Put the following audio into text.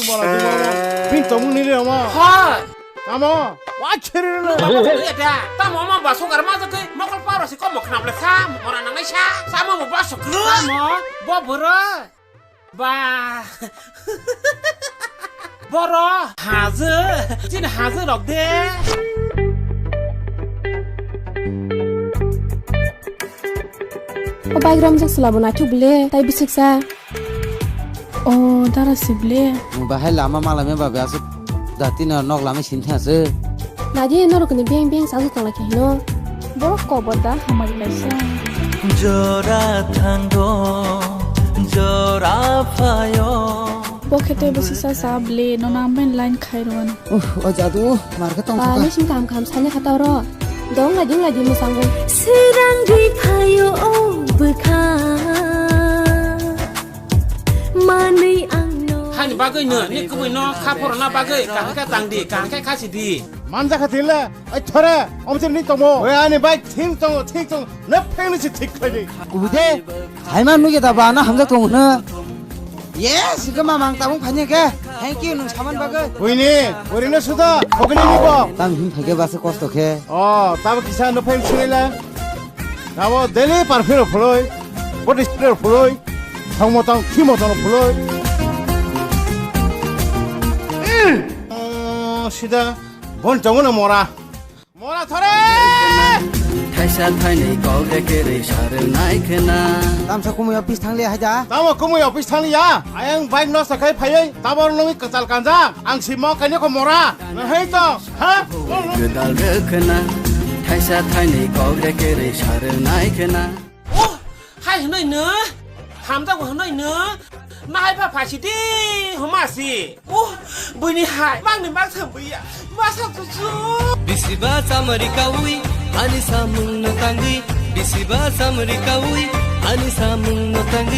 뭐라 빈tom문이래요 마. 하. 아마 와체를. Bapak lihat ya, tak mau masuk ke rumah tuh, mau keluar sih kok mau kenapa sam, orang Indonesia, sama mau masuk lu. Sama, bawa berat, bah, boro, hazır, jadi hazır dok deh. Bayram jak selabo na tuble, tai bisiksa. Oh, darah sible. Bahaya lama malamnya babe asuk datin nok lama sinta se. Naji noro kene biang sasu tang laki no. Borok koboda hamari laisa. Jora tango, jora fayo. Bokete bisiksa sable, nona main line khairuan. Jatuh, market tong Ba ni sing kam sanya kata ro. Dong lagi mesanggu. Sedang dipayo bekha. Manai angno. Hani bagai nih, ini kue no kapur na bagai, kakek tangdi, kakek kasih di. 만자 같을래? 아이 털에 엄청 니 또뭐 왜 아니 바이 팀동 내 팬이지 티커지. 우대 잘만 누게다 봐나 함자 동네. 예스 그만 망따봉 파니게. 땡큐 능 사만 바가. 보이니? 우리는 수다 거기니고. 땀힘 되게 봐서 코스톡해. 따로 기사 너 팬 치닐래? 나뭐 델리 파르페로 불러이. 보디스트로 불러이. 성모당 키모당 불러이. 시다. 본 정은은 뭐라 털에 타이사 타이네 거울에 샤를 나이크나. 땀사 꾸무야 비슷한래 하자. 나뭐 그모 옆에 상이야 아양 바이크 넣어서 가이 파이 따버는 놈이 끝잘 간장 앙시모 가냐고 뭐라 너 헤이또 하? 그달 르크나. 타이사 타이네 거울에 샤를 나이크나. Oh, hai hnơi nữa, tham gia của hnơi nữa. Nai pa pasti di, homasi. Bui ni hai, bang ni bang sampai ya, masa tujuh. Bisiba samari kaui, ani samung no tangi. Bisiba samari kaui, ani samung no tangi.